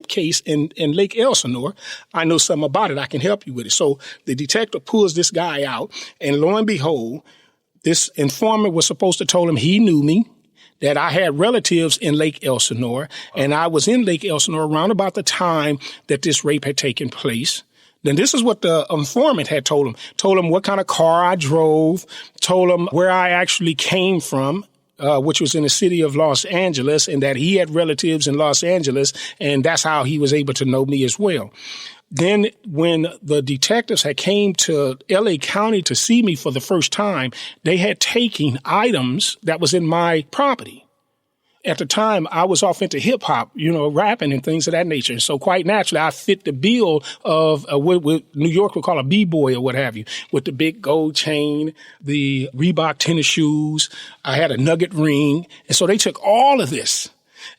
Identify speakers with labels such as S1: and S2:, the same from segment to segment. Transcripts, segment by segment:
S1: rape case in Lake Elsinore. I know something about it. I can help you with it. So the detective pulls this guy out, and lo and behold, this informant was supposed to tell him he knew me, that I had relatives in Lake Elsinore, and I was in Lake Elsinore around about the time that this rape had taken place. Then this is what the informant had told him. Told him what kind of car I drove, told him where I actually came from, which was in the city of Los Angeles, and that he had relatives in Los Angeles, and that's how he was able to know me as well. Then when the detectives had came to L.A. County to see me for the first time, they had taken items that was in my property. At the time, I was off into hip-hop, rapping and things of that nature. So quite naturally, I fit the bill of what New York would call a b-boy or what have you, with the big gold chain, the Reebok tennis shoes. I had a nugget ring. And so they took all of this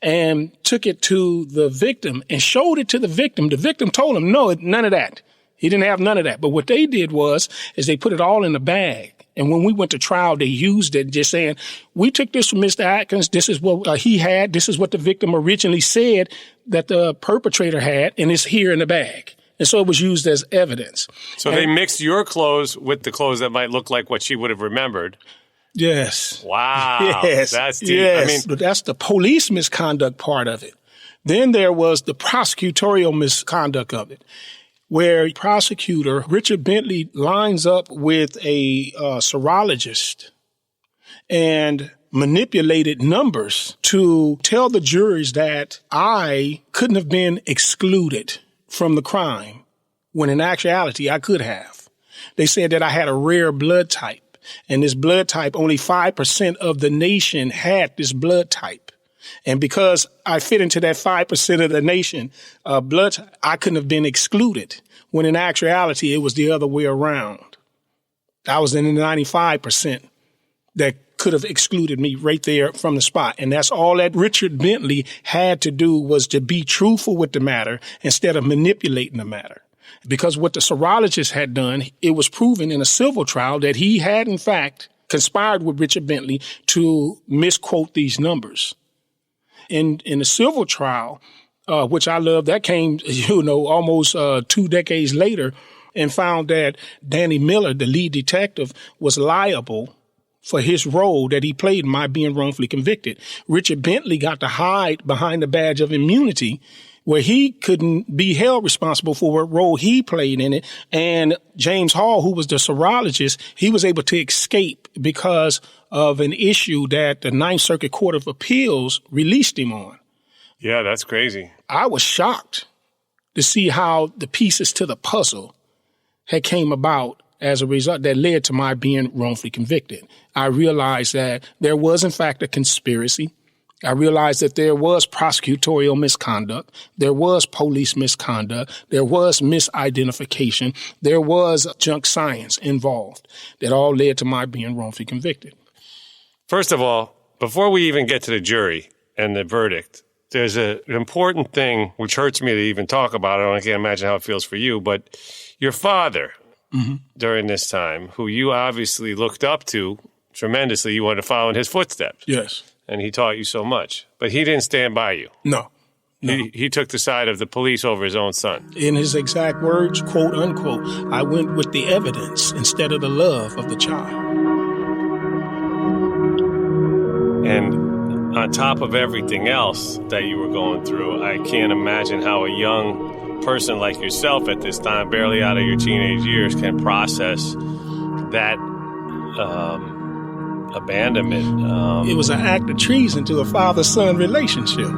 S1: and took it to the victim and showed it to the victim. The victim told him, no, none of that. He didn't have none of that. But what they did is they put it all in a bag. And when we went to trial, they used it just saying, we took this from Mr. Atkins. This is what he had. This is what the victim originally said that the perpetrator had, and it's here in the bag. And so it was used as evidence.
S2: So they mixed your clothes with the clothes that might look like what she would have remembered.
S1: Yes.
S2: Wow.
S1: Yes.
S2: That's deep.
S1: Yes. But that's the police misconduct part of it. Then there was the prosecutorial misconduct of it, where prosecutor Richard Bentley lines up with a serologist and manipulated numbers to tell the juries that I couldn't have been excluded from the crime, when in actuality I could have. They said that I had a rare blood type. And this blood type, only 5% of the nation had this blood type. And because I fit into that 5% of the nation blood type, I couldn't have been excluded, when in actuality, it was the other way around. I was in the 95% that could have excluded me right there from the spot. And that's all that Richard Bentley had to do, was to be truthful with the matter instead of manipulating the matter. Because what the serologist had done, it was proven in a civil trial that he had, in fact, conspired with Richard Bentley to misquote these numbers. In the civil trial, which I love, that came, almost 2 decades later, and found that Danny Miller, the lead detective, was liable for his role that he played in my being wrongfully convicted. Richard Bentley got to hide behind the badge of immunity, where he couldn't be held responsible for what role he played in it. And James Hall, who was the serologist, he was able to escape because of an issue that the Ninth Circuit Court of Appeals released him on.
S2: Yeah, that's crazy.
S1: I was shocked to see how the pieces to the puzzle had came about as a result that led to my being wrongfully convicted. I realized that there was, in fact, a conspiracy. I realized that there was prosecutorial misconduct, there was police misconduct, there was misidentification, there was junk science involved that all led to my being wrongfully convicted.
S2: First of all, before we even get to the jury and the verdict, there's an important thing which hurts me to even talk about it. I can't imagine how it feels for you, but your father during this time, who you obviously looked up to tremendously, you wanted to follow in his footsteps.
S1: Yes.
S2: And he taught you so much. But he didn't stand by you.
S1: No.
S2: He took the side of the police over his own son.
S1: In his exact words, quote unquote, I went with the evidence instead of the love of the child.
S2: And on top of everything else that you were going through, I can't imagine how a young person like yourself at this time, barely out of your teenage years, can process that abandonment.
S1: It was an act of treason to a father-son relationship.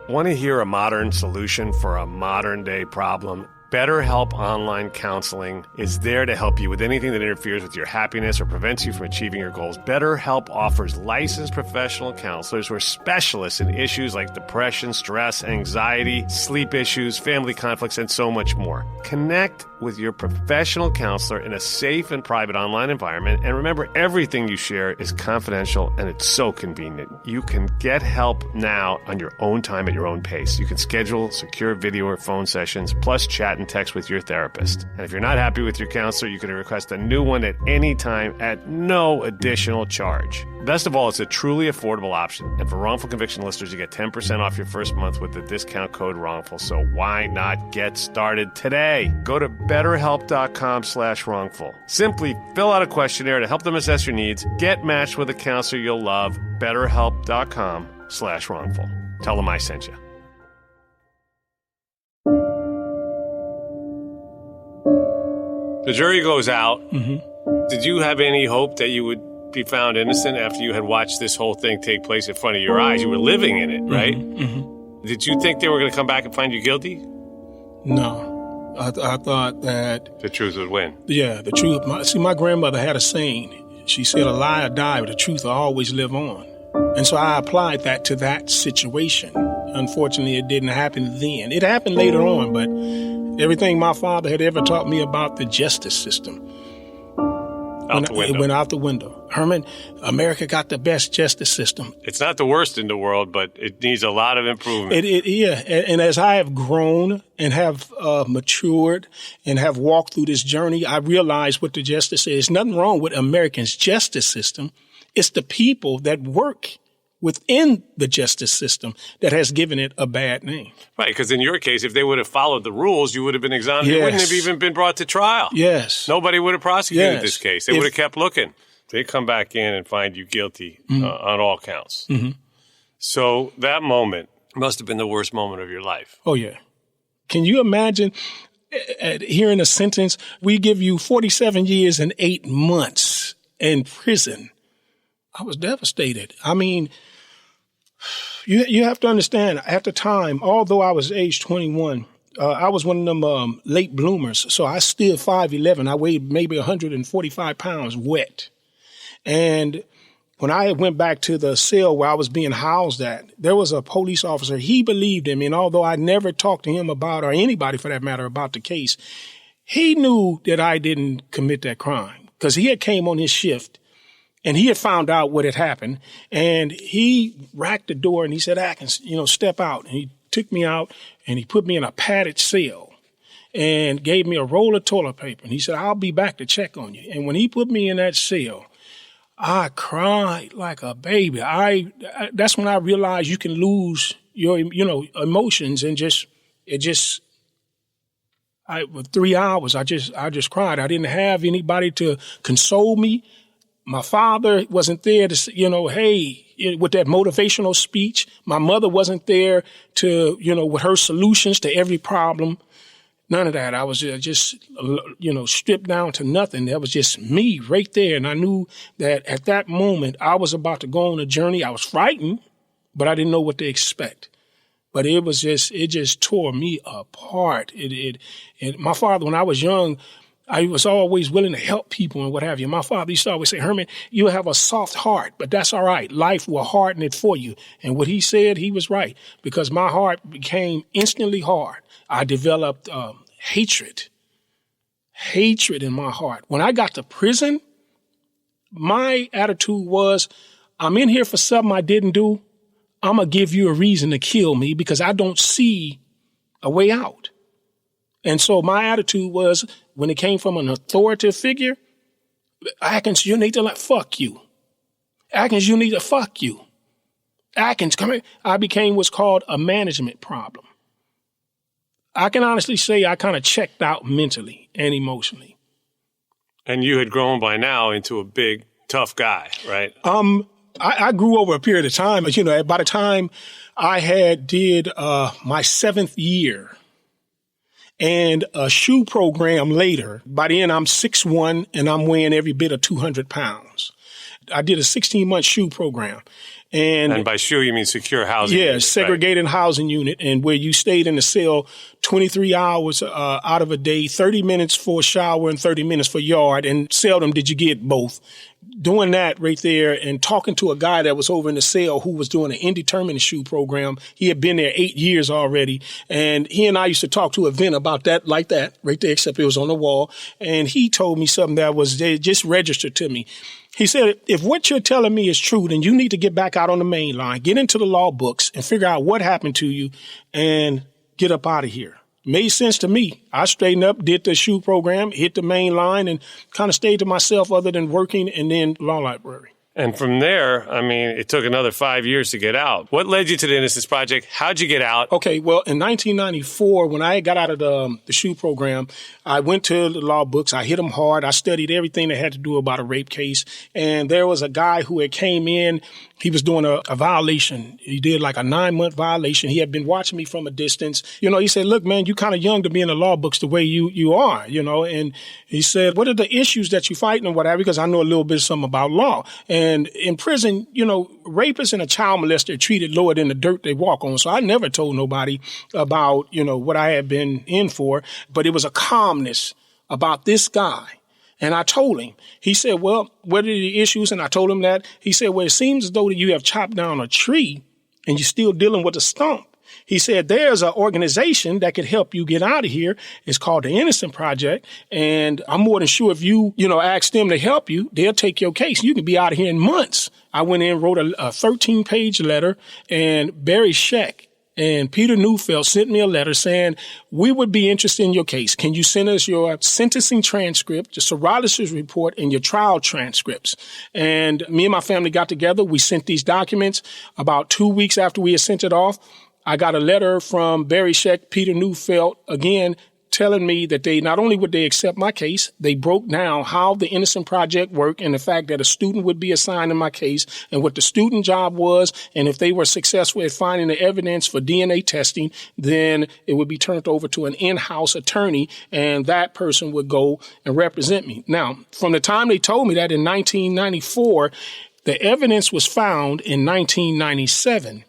S2: Want to hear a modern solution for a modern-day problem? BetterHelp Online Counseling is there to help you with anything that interferes with your happiness or prevents you from achieving your goals. BetterHelp offers licensed professional counselors who are specialists in issues like depression, stress, anxiety, sleep issues, family conflicts, and so much more. Connect with your professional counselor in a safe and private online environment. And remember, everything you share is confidential, and it's so convenient. You can get help now on your own time at your own pace. You can schedule secure video or phone sessions, plus chat chat and text with your therapist. And if you're not happy with your counselor, you can request a new one at any time at no additional charge. Best of all, it's a truly affordable option. And for Wrongful Conviction listeners, you get 10% off your first month with the discount code WRONGFUL. So why not get started today? Go to BetterHelp.com/wrongful. Simply fill out a questionnaire to help them assess your needs. Get matched with a counselor you'll love. BetterHelp.com/wrongful. Tell them I sent you. The jury goes out. Mm-hmm. Did you have any hope that you would be found innocent after you had watched this whole thing take place in front of your eyes? You were living in it, right? Mm-hmm. Did you think they were going to come back and find you guilty?
S1: No. I thought that...
S2: the truth would win.
S1: Yeah, the truth. My grandmother had a saying. She said, a lie or die, but the truth will always live on. And so I applied that to that situation. Unfortunately, it didn't happen then. It happened later on, but everything my father had ever taught me about the justice system
S2: it
S1: went out the window. Herman, America got the best justice system.
S2: It's not the worst in the world, but it needs a lot of improvement.
S1: Yeah, and as I have grown and have matured and have walked through this journey, I realize what the justice is. Nothing wrong with America's justice system. It's the people that work within the justice system that has given it a bad name.
S2: Right, because in your case, if they would have followed the rules, you would have been exonerated.
S1: Yes.
S2: You wouldn't have even been brought to trial.
S1: Yes.
S2: Nobody would have prosecuted this case. They would have kept looking. They come back in and find you guilty on all counts. Mm-hmm. So that moment must have been the worst moment of your life.
S1: Oh, yeah. Can you imagine hearing a sentence, we give you 47 years and 8 months in prison? I was devastated. I mean, you have to understand, at the time, although I was age 21, I was one of them late bloomers. So I stood 5'11". I weighed maybe 145 pounds wet. And when I went back to the cell where I was being housed at, there was a police officer. He believed in me. And although I never talked to him about, or anybody for that matter, about the case, he knew that I didn't commit that crime because he had came on his shift. And he had found out what had happened, and he racked the door and he said, Atkins, step out. And he took me out and he put me in a padded cell and gave me a roll of toilet paper. And he said, I'll be back to check on you. And when he put me in that cell, I cried like a baby. That's when I realized you can lose your, emotions and with 3 hours, I just cried. I didn't have anybody to console me. My father wasn't there to, with that motivational speech. My mother wasn't there to, with her solutions to every problem. None of that. I was just, stripped down to nothing. That was just me right there. And I knew that at that moment I was about to go on a journey. I was frightened, but I didn't know what to expect. But it just tore me apart. My father, when I was young, I was always willing to help people and what have you. My father used to always say, Herman, you have a soft heart, but that's all right. Life will harden it for you. And what he said, he was right, because my heart became instantly hard. I developed hatred in my heart. When I got to prison, my attitude was, I'm in here for something I didn't do. I'm going to give you a reason to kill me because I don't see a way out. And so my attitude was, when it came from an authoritative figure, Atkins, you need to fuck you. Atkins, you need to fuck you. Atkins, come here. I became what's called a management problem. I can honestly say I kind of checked out mentally and emotionally.
S2: And you had grown by now into a big, tough guy, right?
S1: I grew over a period of time. By the time I did my 7th year, and a shoe program later, by the end I'm 6'1" and I'm weighing every bit of 200 pounds. I did a 16-month shoe program. And
S2: by shoe, you mean secure housing unit,
S1: segregated housing unit, and where you stayed in the cell 23 hours out of a day, 30 minutes for a shower and 30 minutes for yard, and seldom did you get both. Doing that right there and talking to a guy that was over in the cell who was doing an indeterminate shoe program. He had been there 8 years already. And he and I used to talk to a vent about that, like that, right there, except it was on the wall. And he told me something that was just registered to me. He said, if what you're telling me is true, then you need to get back out on the main line, get into the law books and figure out what happened to you and get up out of here. Made sense to me. I straightened up, did the SHU program, hit the main line, and kind of stayed to myself other than working and then law library.
S2: And from there, I mean, it took another 5 years to get out. What led you to the Innocence Project? How'd you get out?
S1: Okay, well, in 1994, when I got out of the SHU program, I went to the law books. I hit them hard. I studied everything that had to do about a rape case. And there was a guy who had came in. He was doing a violation. He did like a 9-month violation. He had been watching me from a distance. You know, he said, look, man, you're kind of young to be in the law books the way you are, you know. And he said, what are the issues that you're fighting and whatever? Because I know a little bit something about law. And in prison, you know, rapists and a child molester are treated lower than the dirt they walk on. So I never told nobody about, you know, what I had been in for. But it was a calmness about this guy. And I told him. He said, well, what are the issues? And I told him that. He said, well, it seems as though that you have chopped down a tree and you're still dealing with a stump. He said, there's an organization that could help you get out of here. It's called the Innocence Project. And I'm more than sure if you ask them to help you, they'll take your case. You can be out of here in months. I went in and wrote a 13-page letter, and Barry Scheck and Peter Neufeld sent me a letter saying, we would be interested in your case. Can you send us your sentencing transcript, your serology report, and your trial transcripts? And me and my family got together. We sent these documents. About 2 weeks after we had sent it off, I got a letter from Barry Scheck, Peter Neufeld, again, telling me that they not only would they accept my case, they broke down how the Innocence Project worked and the fact that a student would be assigned in my case and what the student job was. And if they were successful at finding the evidence for DNA testing, then it would be turned over to an in-house attorney, and that person would go and represent me. Now, from the time they told me that in 1994, the evidence was found in 1997.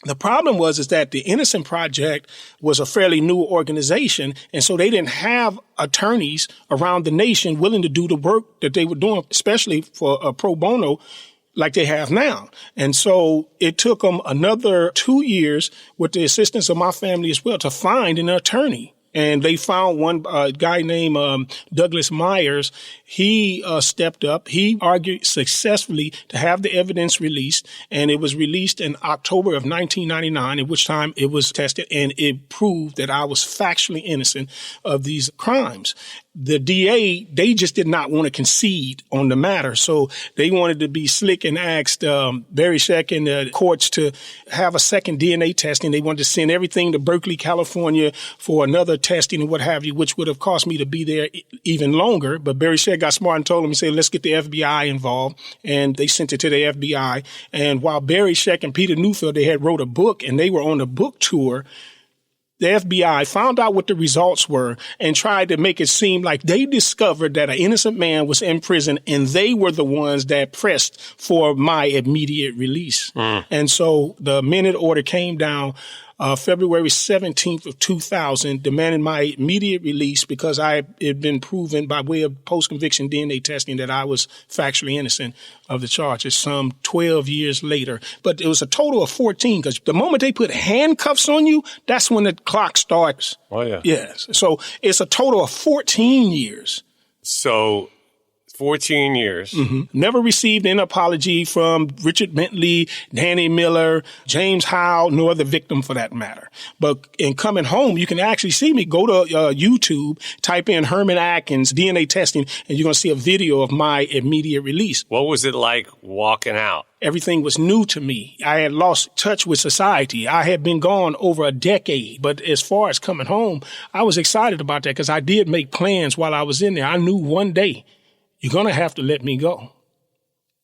S1: The problem is that the Innocence Project was a fairly new organization, and so they didn't have attorneys around the nation willing to do the work that they were doing, especially for a pro bono like they have now. And so it took them another 2 years with the assistance of my family as well to find an attorney. And they found one guy named Douglas Myers. He stepped up. He argued successfully to have the evidence released, and it was released in October of 1999, at which time it was tested, and it proved that I was factually innocent of these crimes. The DA, they just did not want to concede on the matter. So they wanted to be slick and asked Barry Scheck and the courts to have a second DNA testing. They wanted to send everything to Berkeley, California for another testing and what have you, which would have cost me to be there even longer. But Barry Scheck got smart and told him, he said, let's get the FBI involved. And they sent it to the FBI. And while Barry Scheck and Peter Neufeld, they had wrote a book and they were on a book tour, the FBI found out what the results were and tried to make it seem like they discovered that an innocent man was in prison and they were the ones that pressed for my immediate release. And so the minute order came down February 17th of 2000, demanding my immediate release because I had been proven by way of post-conviction DNA testing that I was factually innocent of the charges some 12 years later. But it was a total of 14 because the moment they put handcuffs on you, that's when the clock starts.
S2: Oh, yeah.
S1: Yes. So it's a total of 14 years.
S2: So 14 years.
S1: Never received an apology from Richard Bentley, Danny Miller, James Howe, nor the victim for that matter. But in coming home, you can actually see me. Go to YouTube, type in Herman Atkins DNA testing, and you're going to see a video of my immediate release.
S2: What was it like walking out?
S1: Everything was new to me. I had lost touch with society. I had been gone over a decade. But as far as coming home, I was excited about that because I did make plans while I was in there. I knew one day, you're going to have to let me go.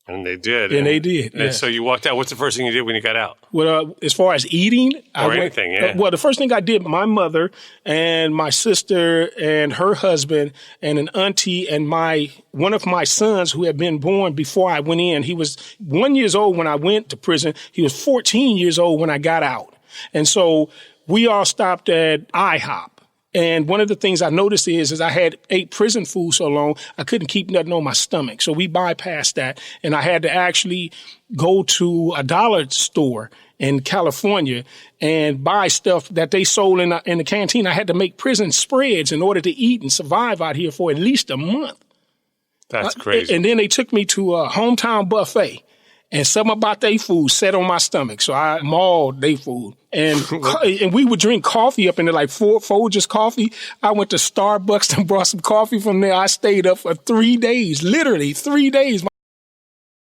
S2: And they did.
S1: And they did.
S2: And so you walked out. What's the first thing you did when you got out?
S1: Well, as far as eating.
S2: Anything, yeah.
S1: Well, the first thing I did, my mother and my sister and her husband and an auntie and one of my sons who had been born before I went in. He was 1 year old when I went to prison. He was 14 years old when I got out. And so we all stopped at IHOP. And one of the things I noticed is I had ate prison food so long, I couldn't keep nothing on my stomach. So we bypassed that. And I had to actually go to a dollar store in California and buy stuff that they sold in the canteen. I had to make prison spreads in order to eat and survive out here for at least a month.
S2: That's crazy.
S1: And then they took me to a hometown buffet. And something about their food set on my stomach. So I mauled their food. And we would drink coffee up in there, like Folgers coffee. I went to Starbucks and brought some coffee from there. I stayed up for 3 days, literally 3 days.